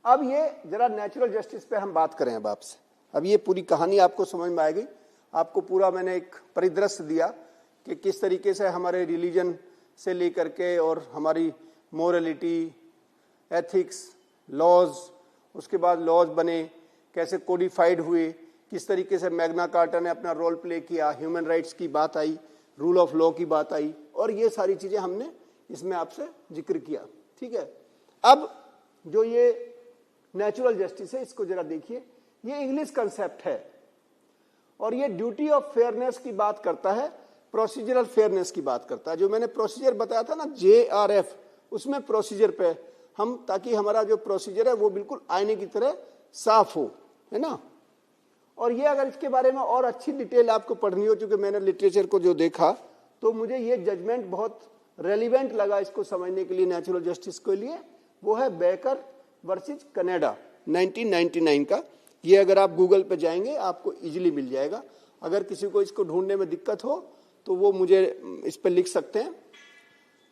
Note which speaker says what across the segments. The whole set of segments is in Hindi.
Speaker 1: अब ये जरा नेचुरल जस्टिस पे हम बात करें अब आपसे। अब ये पूरी कहानी आपको समझ में आएगी। आपको पूरा मैंने एक परिदृश्य दिया कि किस तरीके से हमारे रिलीजन से लेकर के और हमारी मोरलिटी, एथिक्स, लॉज, उसके बाद लॉज बने, कैसे कोडिफाइड हुए, किस तरीके से मैग्ना कार्टा ने अपना रोल प्ले किया, ह्यूमन राइट्स की बात आई, रूल ऑफ लॉ की बात आई, और ये सारी चीजें हमने इसमें आपसे जिक्र किया। ठीक है, अब जो ये नेचुरल जस्टिस है इसको जरा देखिए। ये इंग्लिश कंसेप्ट है और ये ड्यूटी ऑफ फेयरनेस की बात करता है, प्रोसीजरल फेयरनेस की बात करता है। जो मैंने प्रोसीजर बताया था ना JRF, उसमें प्रोसीजर पे हम, ताकि हमारा जो प्रोसीजर है वो बिल्कुल आईने की तरह साफ हो, है ना। और ये अगर इसके बारे में और अच्छी डिटेल आपको पढ़नी हो, क्योंकि मैंने लिटरेचर को जो देखा तो मुझे ये जजमेंट बहुत रेलिवेंट लगा इसको समझने के लिए, नेचुरल जस्टिस के लिए, वो है बेकर वर्सेस कनाडा 1999 का। ये अगर आप गूगल पे जाएंगे आपको इजीली मिल जाएगा। अगर किसी को इसको ढूंढने में दिक्कत हो तो वो मुझे इस पर लिख सकते हैं,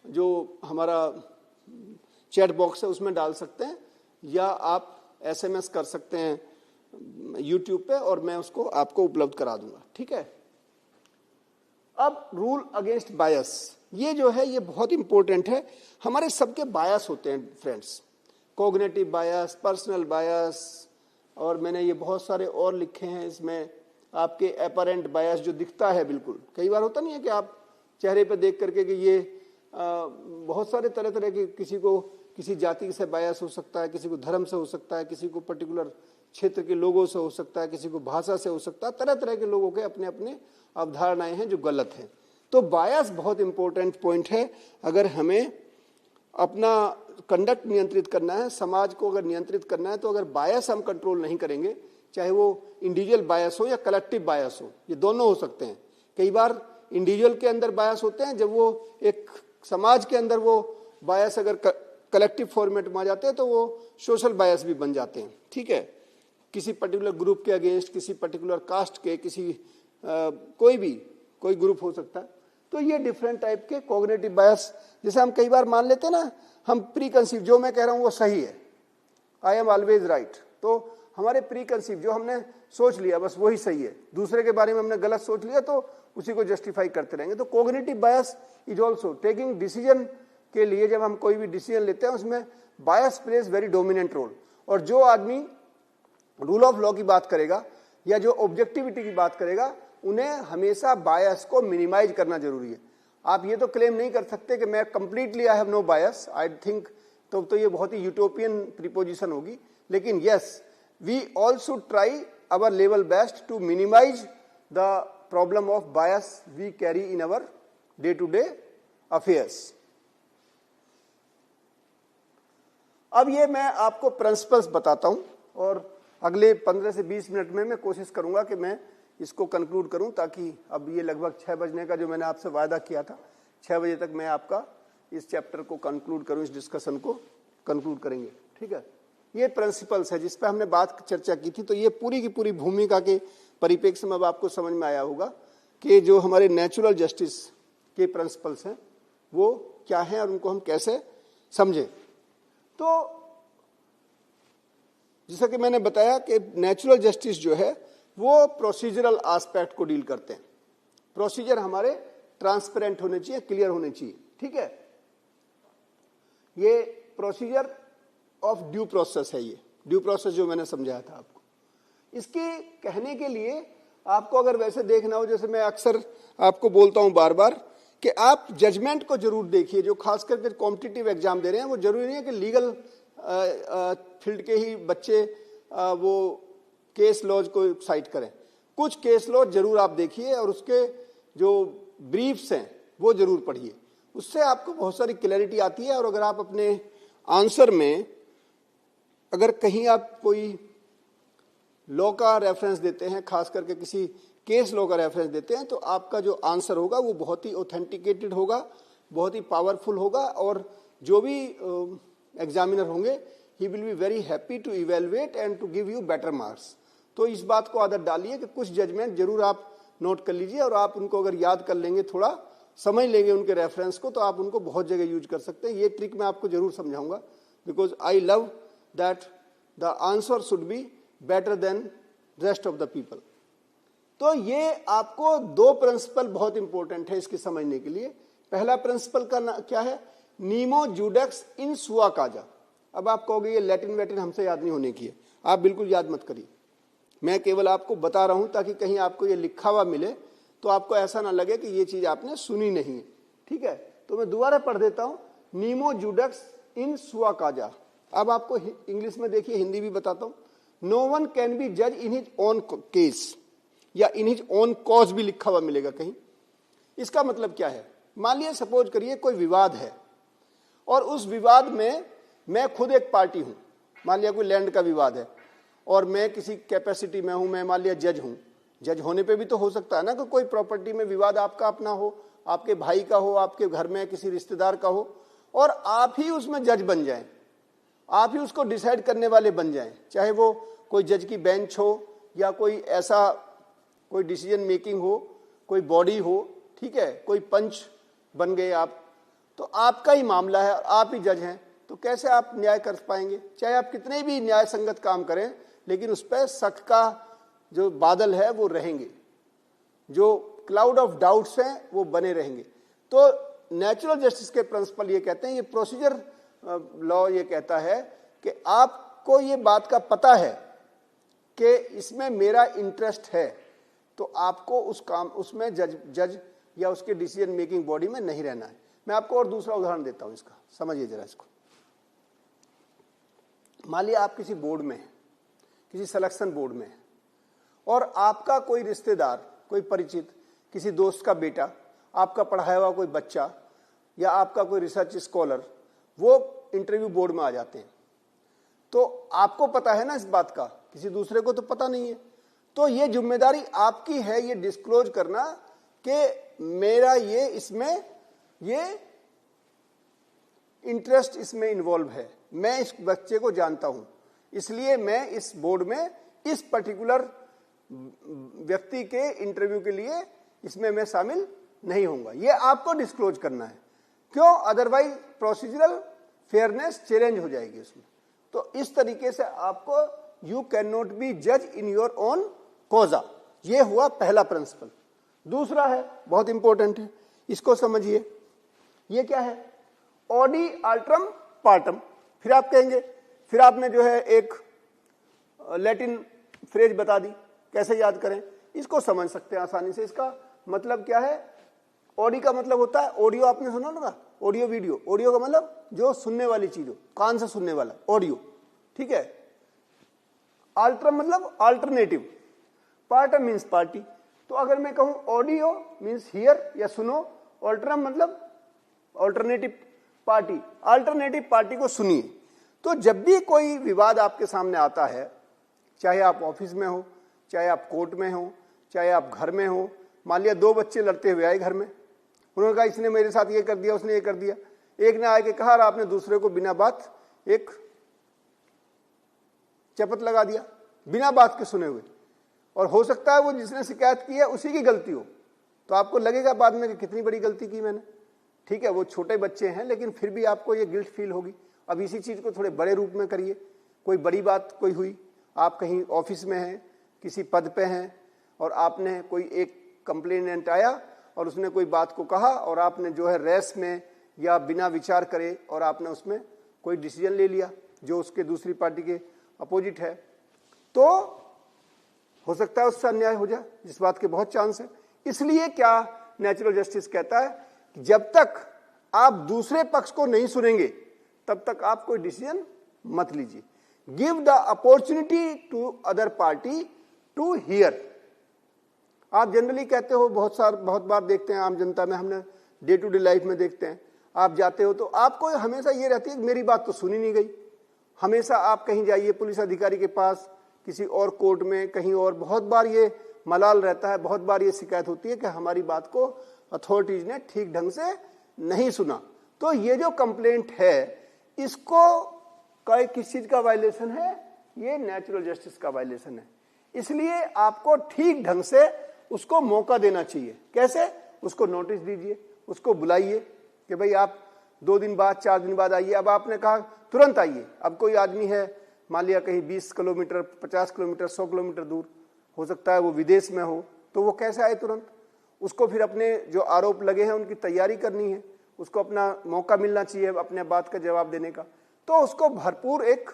Speaker 1: जो हमारा चैट बॉक्स है उसमें डाल सकते हैं, या आप SMS कर सकते हैं YouTube पे और मैं उसको आपको उपलब्ध करा दूंगा। ठीक है, अब रूल अगेंस्ट बायस, ये जो है ये बहुत इंपॉर्टेंट है। हमारे सबके बायस होते हैं फ्रेंड्स, कॉग्निटिव बायस, पर्सनल बायस, और मैंने ये बहुत सारे और लिखे हैं इसमें। आपके अपरेंट बायस जो दिखता है, बिल्कुल कई बार होता नहीं है कि आप चेहरे पे देख करके कि ये बहुत सारे तरह तरह के, किसी को किसी जाति से बायस हो सकता है, किसी को धर्म से हो सकता है, किसी को पर्टिकुलर क्षेत्र के लोगों से हो सकता है, किसी को भाषा से हो सकता है। तरह तरह के लोगों के अपने अपने अवधारणाएं हैं जो गलत हैं। तो बायस बहुत इंपॉर्टेंट पॉइंट है। अगर हमें अपना कंडक्ट नियंत्रित करना है, समाज को अगर नियंत्रित करना है, तो अगर बायस हम कंट्रोल नहीं करेंगे, चाहे वो इंडिविजुअल बायस हो या कलेक्टिव बायस हो, ये दोनों हो सकते हैं। कई बार इंडिविजुअल के अंदर बायस होते हैं, जब वो एक समाज के अंदर वो बायस अगर कलेक्टिव फॉर्मेट में आ जाते हैं तो वो सोशल बायस भी बन जाते हैं। ठीक है, किसी पर्टिकुलर ग्रुप के अगेंस्ट, किसी पर्टिकुलर कास्ट के, किसी कोई ग्रुप हो सकता है। तो ये डिफरेंट टाइप के कॉग्निटिव बायस, जैसे हम कई बार मान लेते हैं ना, हम प्री कंसीव, जो मैं कह रहा हूं वो सही है, आई एम ऑलवेज राइट, तो हमारे प्री कंसीव जो हमने सोच लिया बस वही सही है, दूसरे के बारे में हमने गलत सोच लिया तो उसी को जस्टिफाई करते रहेंगे। तो cognitive bias is also taking decision के लिए, जब हम कोई भी डिसीजन लेते हैं उसमें बायस प्लेज वेरी डोमिनेंट रोल। और जो आदमी रूल ऑफ लॉ की बात करेगा या जो ऑब्जेक्टिविटी की बात करेगा, उन्हें हमेशा बायस को मिनिमाइज करना जरूरी है। आप ये तो क्लेम नहीं कर सकते कि मैं completely I have no bias, I think, तो ये बहुत ही यूटोपियन प्रीपोजिशन होगी। लेकिन yes, we all should try our level best to minimize the problem of bias we carry in our day to day affairs. अब ये मैं आपको प्रिंसिपल्स बताता हूं और अगले 15 से 20 मिनट में मैं कोशिश करूंगा कि मैं इसको कंक्लूड करूं, ताकि अब ये लगभग 6 बजने का जो मैंने आपसे वायदा किया था, 6 बजे तक मैं आपका इस चैप्टर को कंक्लूड करूं, इस डिस्कशन को कंक्लूड करेंगे। ठीक है, ये प्रिंसिपल्स है जिस पे हमने बात चर्चा की थी। तो ये पूरी की पूरी भूमिका के परिप्रेक्ष्य में अब आपको समझ में आया होगा कि जो हमारे नेचुरल जस्टिस के प्रिंसिपल्स हैं वो क्या हैं और उनको हम कैसे समझें। तो जैसा कि मैंने बताया कि नेचुरल जस्टिस जो है वो प्रोसीजरल एस्पेक्ट को डील करते हैं। प्रोसीजर हमारे ट्रांसपेरेंट होने चाहिए, क्लियर होने चाहिए। ठीक है, ये प्रोसीजर ऑफ ड्यू प्रोसेस है। ये ड्यू प्रोसेस जो मैंने समझाया था आपको, इसके कहने के लिए आपको अगर वैसे देखना हो, जैसे मैं अक्सर आपको बोलता हूं बार बार कि आप जजमेंट को जरूर देखिए। जो खास करके कॉम्पिटिटिव एग्जाम दे रहे हैं, वो जरूरी नहीं है कि लीगल फील्ड के ही बच्चे वो केस लॉज को साइट करें। कुछ केस लॉ जरूर आप देखिए और उसके जो ब्रीफ्स हैं वो जरूर पढ़िए, उससे आपको बहुत सारी क्लैरिटी आती है। और अगर आप अपने आंसर में अगर कहीं आप कोई लॉ का रेफरेंस देते हैं, खास करके किसी केस लॉ का रेफरेंस देते हैं, तो आपका जो आंसर होगा वो बहुत ही ऑथेंटिकेटेड होगा, बहुत ही पावरफुल होगा, और जो भी एग्जामिनर होंगे he will be very happy to evaluate and to give you better marks. तो इस बात को आदत डालिए कि कुछ जजमेंट जरूर आप नोट कर लीजिए, और आप उनको अगर याद कर लेंगे, थोड़ा समझ लेंगे उनके रेफरेंस को, तो आप उनको बहुत जगह यूज कर सकते हैं। ये ट्रिक मैं आपको जरूर समझाऊंगा, because I love that the answer should be better than rest of the people. तो ये आपको दो प्रिंसिपल बहुत इंपॉर्टेंट है इसके समझने के लिए। पहला प्रिंसिपल का क्या है, नीमो जुडेक्स इन सुआ काजा। अब आप कहोगे ये लैटिन वैटिन हमसे याद नहीं होने की है, आप बिल्कुल याद मत करिए, मैं केवल आपको बता रहा हूं ताकि कहीं आपको ये लिखा हुआ मिले तो आपको ऐसा ना लगे कि ये चीज आपने सुनी नहीं है। ठीक है, तो मैं दोबारा पढ़ देता हूं, नीमो जुडेक्स इन सुआ काजा। अब आपको इंग्लिश में देखिए, हिंदी भी बताता हूं। नो वन कैन बी जज इन हिज ओन केस, या इन हिज ओन कॉज भी लिखा हुआ मिलेगा कहीं। इसका मतलब क्या है, मान लिया सपोज करिए कोई विवाद है और उस विवाद में मैं खुद एक पार्टी हूं, मान लिया कोई लैंड का विवाद है और मैं किसी कैपेसिटी में हूं, मैं मान लिया जज हूं। जज होने पे भी तो हो सकता है ना कि कोई प्रॉपर्टी में विवाद आपका अपना हो, आपके भाई का हो, आपके घर में किसी रिश्तेदार का हो, और आप ही उसमें जज बन जाएं, आप ही उसको डिसाइड करने वाले बन जाएं। चाहे वो कोई जज की बेंच हो या कोई ऐसा कोई डिसीजन मेकिंग हो, कोई बॉडी हो, ठीक है, कोई पंच बन गए आप, तो आपका ही मामला है, आप ही जज हैं, तो कैसे आप न्याय कर पाएंगे? चाहे आप कितने भी न्याय संगत काम करें, लेकिन उस पर शक का जो बादल है वो रहेंगे, जो क्लाउड ऑफ डाउट्स हैं वो बने रहेंगे। तो नेचुरल जस्टिस के प्रिंसिपल ये कहते हैं, ये प्रोसीजर लॉ ये कहता है कि आपको ये बात का पता है कि इसमें मेरा इंटरेस्ट है, तो आपको उस काम उसमें जज या उसके डिसीजन मेकिंग बॉडी में नहीं रहना है। मैं आपको और दूसरा उदाहरण देता हूं इसका, समझिए जरा इसको। मान लिया आप किसी बोर्ड में हैं, किसी सिलेक्शन बोर्ड में हैं, और आपका कोई रिश्तेदार, कोई परिचित, किसी दोस्त का बेटा, आपका पढ़ाया हुआ कोई बच्चा या आपका कोई रिसर्च स्कॉलर वो इंटरव्यू बोर्ड में आ जाते हैं। तो आपको पता है ना इस बात का, किसी दूसरे को तो पता नहीं है। तो ये जिम्मेदारी आपकी है ये डिस्क्लोज करना कि मेरा ये इसमें ये इंटरेस्ट इसमें इन्वॉल्व है, मैं इस बच्चे को जानता हूं, इसलिए मैं इस बोर्ड में इस पर्टिकुलर व्यक्ति के इंटरव्यू के लिए इसमें मैं शामिल नहीं होऊंगा। ये आपको डिस्क्लोज करना है, क्यों? अदरवाइज प्रोसीजरल फेयरनेस चैलेंज हो जाएगी उसमें। तो इस तरीके से आपको यू कैन नॉट बी जज इन योर ओन कॉजा। ये हुआ पहला प्रिंसिपल। दूसरा है, बहुत इंपॉर्टेंट है, इसको समझिए। ये क्या है? ऑडी अल्ट्रम पार्टम। फिर आप कहेंगे, फिर आपने जो है एक लैटिन फ्रेज बता दी, कैसे याद करें? इसको समझ सकते हैं आसानी से। इसका मतलब क्या है? ऑडी का मतलब होता है ऑडियो, आपने सुना ना, ऑडियो वीडियो। ऑडियो का मतलब जो सुनने वाली चीज हो, कान से सुनने वाला, ऑडियो, ठीक है। अल्ट्रम मतलब अल्टरनेटिव, पार्टम मीन्स पार्टी। तो अगर मैं कहूं ऑडियो मीन्स हियर या सुनो, अल्ट्रम मतलब अल्टरनेटिव पार्टी, अल्टरनेटिव पार्टी को सुनिए। तो जब भी कोई विवाद आपके सामने आता है, चाहे आप ऑफिस में हो, चाहे आप कोर्ट में हो, चाहे आप घर में हो, मान लिया दो बच्चे लड़ते हुए आए घर में, उन्होंने कहा इसने मेरे साथ ये कर दिया, उसने ये कर दिया। एक ने आके कहा और आपने दूसरे को बिना बात एक चपत लगा दिया, बिना बात के सुने हुए, और हो सकता है वो जिसने शिकायत की है उसी की गलती हो, तो आपको लगेगा बाद में कि कितनी बड़ी गलती की मैंने। ठीक है, वो छोटे बच्चे हैं, लेकिन फिर भी आपको ये गिल्ट फील होगी। अब इसी चीज को थोड़े बड़े रूप में करिए। कोई बड़ी बात कोई हुई, आप कहीं ऑफिस में हैं, किसी पद पे हैं, और आपने कोई एक कंप्लेनेंट आया और उसने कोई बात को कहा, और आपने जो है रेस में या बिना विचार करे और आपने उसमें कोई डिसीजन ले लिया जो उसके दूसरी पार्टी के अपोजिट है, तो हो सकता है उससे अन्याय हो जाए, जिस बात के बहुत चांस है। इसलिए क्या नेचुरल जस्टिस कहता है कि जब तक आप दूसरे पक्ष को नहीं सुनेंगे तब तक आप कोई डिसीजन मत लीजिए। Give the opportunity to other party to hear. आप जनरली कहते हो, बहुत बार देखते हैं आम जनता में, हमने डे टू डे लाइफ में देखते हैं, आप जाते हो तो आपको हमेशा ये रहती है कि मेरी बात तो सुनी नहीं गई। हमेशा आप कहीं जाइए पुलिस अधिकारी के पास, किसी और कोर्ट में, कहीं और, बहुत बार ये मलाल रहता है, बहुत बार ये शिकायत होती है कि हमारी बात को अथॉरिटीज ने ठीक ढंग से नहीं सुना। तो ये जो कंप्लेंट है, इसको किस चीज का वायलेशन है? ये नेचुरल जस्टिस का वायलेशन है। इसलिए आपको ठीक ढंग से उसको मौका देना चाहिए। कैसे? उसको नोटिस दीजिए, उसको बुलाइए कि भाई आप 2 दिन बाद, 4 दिन बाद आइए। अब आपने कहा तुरंत आइए, अब कोई आदमी है मान लिया कहीं 20 किलोमीटर, 50 किलोमीटर, 100 किलोमीटर दूर, हो सकता है वो विदेश में हो, तो वो कैसे आए तुरंत? उसको फिर अपने जो आरोप लगे हैं उनकी तैयारी करनी है, उसको अपना मौका मिलना चाहिए अपने बात का जवाब देने का, तो उसको भरपूर एक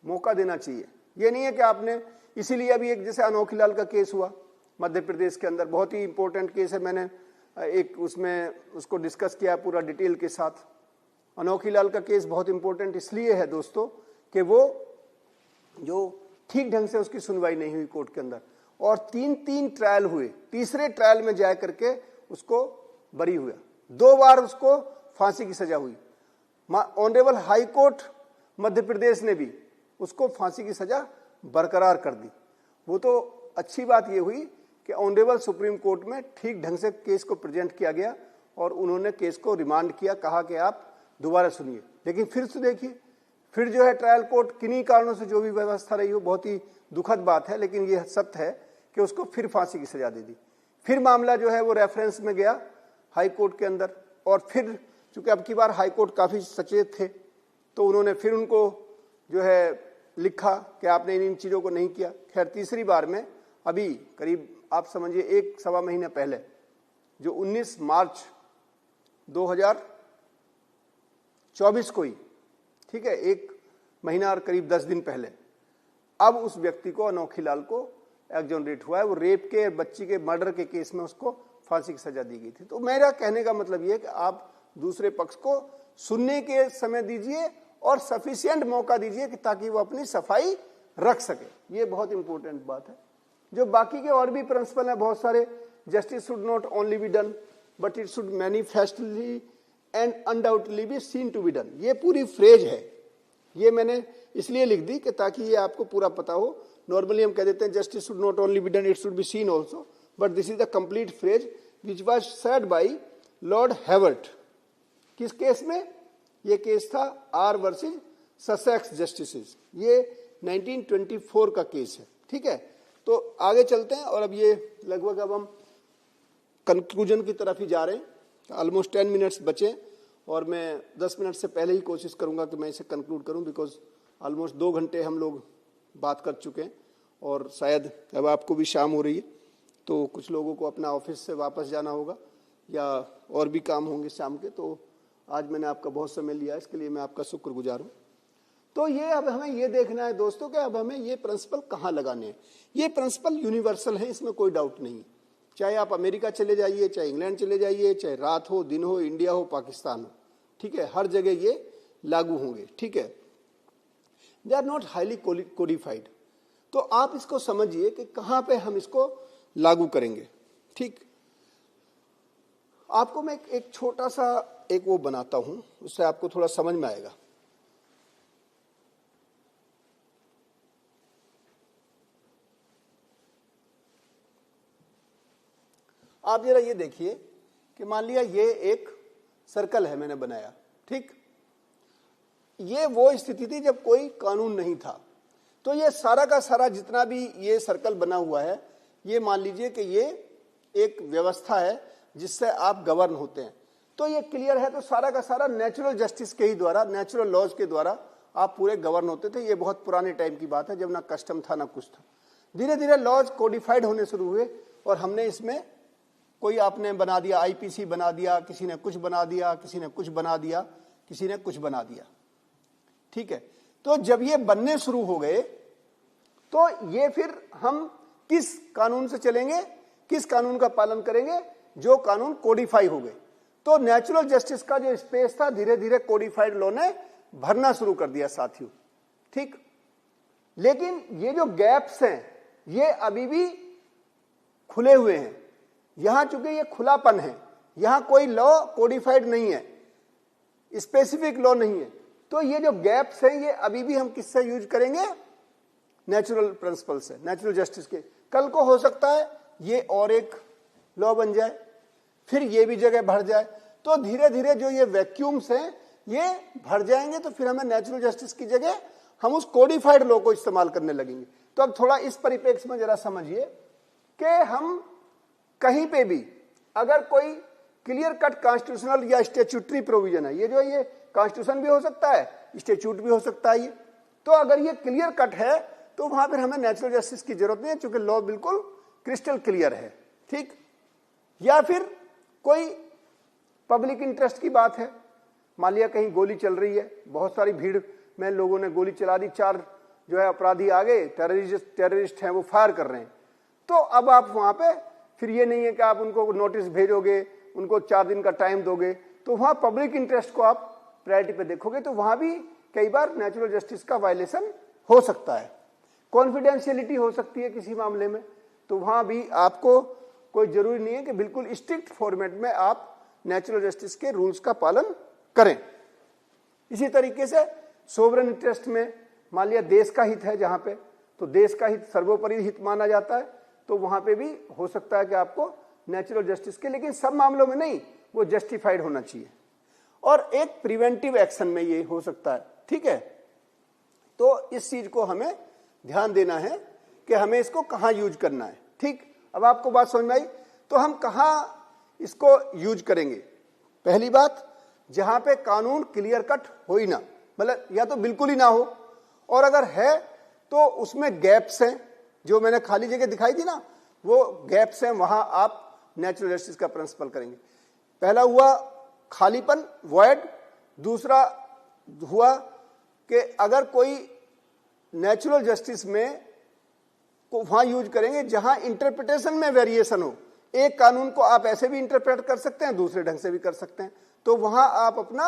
Speaker 1: मौका देना चाहिए। ये नहीं है कि आपने, इसीलिए अभी एक जैसे अनोखीलाल का केस हुआ मध्य प्रदेश के अंदर, बहुत ही इंपॉर्टेंट केस है, मैंने एक उसमें उसको डिस्कस किया पूरा डिटेल के साथ। अनोखीलाल का केस बहुत इंपॉर्टेंट इसलिए है दोस्तों कि वो जो ठीक ढंग से उसकी सुनवाई नहीं हुई कोर्ट के अंदर, और 3 ट्रायल हुए, तीसरे ट्रायल में जा करके उसको बरी हुआ, 2 बार उसको फांसी की सजा हुई। Honourable high court Madhya Pradesh ने भी उसको फांसी की सजा बरकरार कर दी। वो तो अच्छी बात ये हुई कि ऑनरेबल सुप्रीम कोर्ट में ठीक ढंग से केस को प्रेजेंट किया गया और उन्होंने केस को रिमांड किया, कहा कि आप दोबारा सुनिए। लेकिन फिर से देखिए, फिर जो है ट्रायल कोर्ट किन्हीं कारणों से जो भी व्यवस्था रही हो, बहुत ही दुखद बात है, लेकिन ये सत्य है कि उसको फिर फांसी की सजा दे दी। फिर मामला जो है वो रेफरेंस में गया हाई कोर्ट के अंदर, और फिर चूंकि अब की बार हाई कोर्ट काफी सचेत थे, तो उन्होंने फिर उनको जो है लिखा कि आपने इन चीजों को नहीं किया। खैर तीसरी बार में अभी करीब आप समझिए 1-1.25 महीने पहले, जो 19 मार्च 2024 को ही, ठीक है, 1 महीना और करीब 10 दिन पहले, अब उस व्यक्ति को, अनोखीलाल को एक्सोनरेट हुआ है। वो रेप के, बच्ची के मर्डर के केस में उसको फांसी की सजा दी गई थी। तो मेरा कहने का मतलब ये है कि आप दूसरे पक्ष को सुनने के समय दीजिए और सफिशिएंट मौका दीजिए कि ताकि वो अपनी सफाई रख सके। ये बहुत इंपॉर्टेंट बात है। जो बाकी के और भी प्रिंसिपल हैं बहुत सारे, justice should not only be done but it should manifestly and undoubtedly be seen to be done, ये पूरी फ्रेज है। ये मैंने इसलिए लिख दी कि ताकि ये आपको पूरा पता हो। नॉर्मली हम कह देते हैं justice should not only be done, it should be seen also, but this is the complete phrase which was said by Lord Hewart. किस केस में? ये केस था आर वर्सेस ससेक्स जस्टिसेस, ये 1924 का केस है। ठीक है, तो आगे चलते हैं, और अब ये लगभग अब हम कंक्लूजन की तरफ ही जा रहे हैं। ऑलमोस्ट 10 मिनट्स बचे, और मैं 10 मिनट से पहले ही कोशिश करूंगा कि मैं इसे कंक्लूड करूं, बिकॉज ऑलमोस्ट 2 घंटे हम लोग बात कर चुके हैं, और शायद अब आपको भी शाम हो रही है, तो कुछ लोगों को अपना ऑफिस से वापस जाना होगा या और भी काम होंगे शाम के। तो आज मैंने आपका बहुत समय लिया, इसके लिए मैं आपका शुक्रगुजार हूँ। तो ये अब हमें ये देखना है दोस्तों कि अब हमें ये प्रिंसिपल कहाँ लगाने हैं। ये प्रिंसिपल यूनिवर्सल है, इसमें कोई डाउट नहीं। चाहे आप अमेरिका चले जाइए, चाहे इंग्लैंड चले जाइए, चाहे रात हो, दिन हो, इंडिया हो, पाकिस्तान हो, ठीक है, हर जगह ये लागू होंगे। ठीक है, they are not highly codified. तो आप इसको समझिए कि कहाँ पे हम इसको लागू करेंगे। ठीक, आपको मैं एक छोटा सा एक वो बनाता हूं, उससे आपको थोड़ा समझ में आएगा। आप जरा ये देखिए कि मान लिया ये एक सर्कल है मैंने बनाया। ठीक, ये वो स्थिति थी जब कोई कानून नहीं था। तो ये सारा का सारा जितना भी ये सर्कल बना हुआ है, ये मान लीजिए कि ये एक व्यवस्था है जिससे आप गवर्न होते हैं। तो ये क्लियर है, तो सारा का सारा नेचुरल जस्टिस के ही द्वारा, नेचुरल लॉज के द्वारा आप पूरे गवर्न होते थे। ये बहुत पुराने टाइम की बात है, जब ना कस्टम था ना कुछ था। धीरे धीरे लॉज कोडिफाइड होने शुरू हुए, और हमने इसमें कोई आपने बना दिया, आईपीसी बना दिया, किसी ने कुछ बना दिया, किसी ने कुछ बना दिया, किसी ने कुछ बना दिया। ठीक है, तो जब ये बनने शुरू हो गए, तो ये फिर हम किस कानून से चलेंगे, किस कानून का पालन करेंगे? जो कानून कोडिफाई हो गए। तो नेचुरल जस्टिस का जो स्पेस था, धीरे धीरे कोडिफाइड लॉ ने भरना शुरू कर दिया साथियों। ठीक, लेकिन ये जो गैप्स हैं, ये अभी भी खुले हुए हैं। यहां चूंकि ये खुलापन है, यहां कोई लॉ कोडिफाइड नहीं है, स्पेसिफिक लॉ नहीं है, तो ये जो गैप्स हैं, ये अभी भी हम किससे यूज करेंगे? नेचुरल प्रिंसिपल से, नेचुरल जस्टिस के। कल को हो सकता है ये और एक लॉ बन जाए, फिर ये भी जगह भर जाए। तो धीरे धीरे जो ये वैक्यूम्स हैं ये भर जाएंगे, तो फिर हमें नेचुरल जस्टिस की जगह हम उस कोडिफाइड लॉ को इस्तेमाल करने लगेंगे। तो अब थोड़ा इस परिप्रेक्ष्य में जरा समझिए कि हम कहीं पे भी अगर कोई क्लियर कट कॉन्स्टिट्यूशनल या स्टैट्यूटरी प्रोविजन है, ये जो ये कॉन्स्टिट्यूशन भी हो सकता है, स्टैट्यूट भी हो सकता है, ये तो अगर ये क्लियर कट है तो वहां पर हमें नेचुरल जस्टिस की जरूरत नहीं है, क्योंकि लॉ बिल्कुल क्रिस्टल क्लियर है। ठीक, या फिर कोई पब्लिक इंटरेस्ट की बात है, मान लिया कहीं गोली चल रही है, बहुत सारी भीड़ में लोगों ने गोली चला दी, 4 जो है अपराधी आ गए, टेररिस्ट हैं, वो फायर कर रहे हैं, तो अब आप वहां पे फिर ये नहीं है कि आप उनको नोटिस भेजोगे, उनको 4 दिन का टाइम दोगे, तो वहां पब्लिक इंटरेस्ट को आप प्रायोरिटी पे देखोगे, तो वहां भी कई बार नेचुरल जस्टिस का वायलेशन हो सकता है। कॉन्फिडेंशियलिटी हो सकती है किसी मामले में, तो वहां भी आपको कोई जरूरी नहीं है कि बिल्कुल स्ट्रिक्ट फॉर्मेट में आप नेचुरल जस्टिस के रूल्स का पालन करें। इसी तरीके से सोवरेन इंटरेस्ट में मान लिया देश का हित है जहां पे, तो देश का हित सर्वोपरि हित माना जाता है, तो वहां पे भी हो सकता है कि आपको नेचुरल जस्टिस के, लेकिन सब मामलों में नहीं, वो जस्टिफाइड होना चाहिए। और एक प्रिवेंटिव एक्शन में ये हो सकता है। ठीक है, तो इस चीज को हमें ध्यान देना है कि हमें इसको कहां यूज करना है। ठीक, अब आपको बात समझ में आई, तो हम कहां इसको यूज करेंगे? पहली बात, जहां पे कानून क्लियर कट हो ही ना, मतलब या तो बिल्कुल ही ना हो, और अगर है तो उसमें गैप्स हैं, जो मैंने खाली जगह दिखाई थी ना, वो गैप्स हैं, वहां आप नेचुरल जस्टिस का प्रिंसिपल करेंगे। पहला हुआ खालीपन, वॉइड। दूसरा हुआ कि अगर कोई नेचुरल जस्टिस में को वहां यूज करेंगे जहां इंटरप्रिटेशन में वेरिएशन हो, एक कानून को आप ऐसे भी इंटरप्रेट कर सकते हैं, दूसरे ढंग से भी कर सकते हैं, तो वहां आप अपना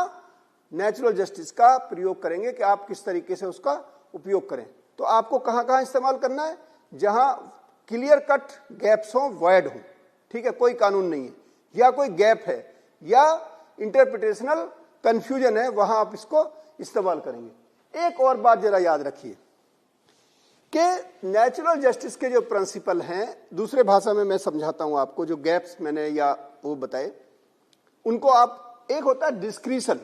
Speaker 1: नेचुरल जस्टिस का प्रयोग करेंगे कि आप किस तरीके से उसका उपयोग करें। तो आपको कहां कहां इस्तेमाल करना है? जहां क्लियर कट गैप्स हो, वॉइड हो, ठीक है, कोई कानून नहीं है या कोई गैप है या इंटरप्रिटेशनल कंफ्यूजन है, वहां आप इसको इस्तेमाल करेंगे। एक और बात जरा याद रखिए कि नेचुरल जस्टिस के जो प्रिंसिपल हैं, दूसरे भाषा में मैं समझाता हूं आपको, जो गैप्स मैंने या वो बताए उनको आप, एक होता है डिस्क्रिशन।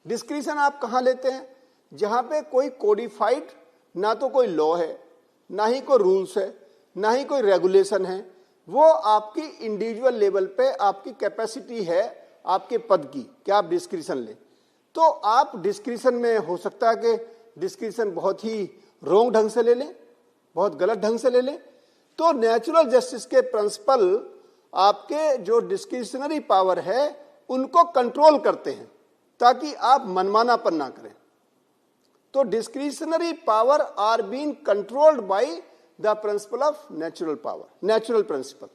Speaker 1: डिस्क्रिशन आप कहां लेते हैं? जहां पे कोई कोडिफाइड ना तो कोई लॉ है, ना ही कोई रूल्स है, ना ही कोई रेगुलेशन है, वो आपकी इंडिविजुअल लेवल पे आपकी कैपेसिटी है आपके पद की कि आप डिस्क्रिशन लें। तो आप डिस्क्रिशन में हो सकता है कि डिस्क्रिशन बहुत ही रोंग ढंग से ले लें, बहुत गलत ढंग से ले लें। तो नेचुरल जस्टिस के प्रिंसिपल आपके जो डिस्क्रिशनरी पावर है उनको कंट्रोल करते हैं ताकि आप मनमानापन ना करें। तो discretionary power are being controlled by the principle of natural power, natural principle,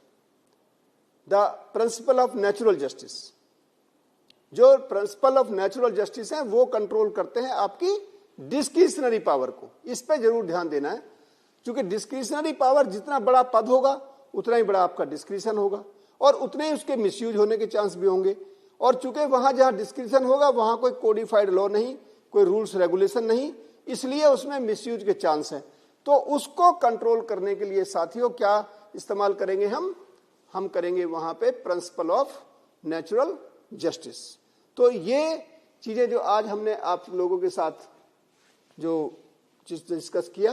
Speaker 1: the principle of natural justice. जो प्रिंसिपल ऑफ नेचुरल जस्टिस है वो कंट्रोल करते हैं आपकी डिस्क्रिशनरी पावर को। इस पे जरूर ध्यान देना है, क्योंकि डिस्क्रिशनरी पावर जितना बड़ा पद होगा उतना ही बड़ा आपका डिस्क्रिशन होगा और उतने ही उसके मिसयूज होने के चांस भी होंगे। और चूंकि वहां जहां डिस्क्रिशन होगा वहां कोई कोडिफाइड लॉ नहीं, कोई रूल्स रेगुलेशन नहीं, इसलिए उसमें मिसयूज के चांस हैं। तो उसको कंट्रोल करने के लिए साथियों क्या इस्तेमाल करेंगे हम करेंगे वहां पे प्रिंसिपल ऑफ नेचुरल जस्टिस। तो ये चीजें जो आज हमने आप लोगों के साथ जो डिस्कस किया,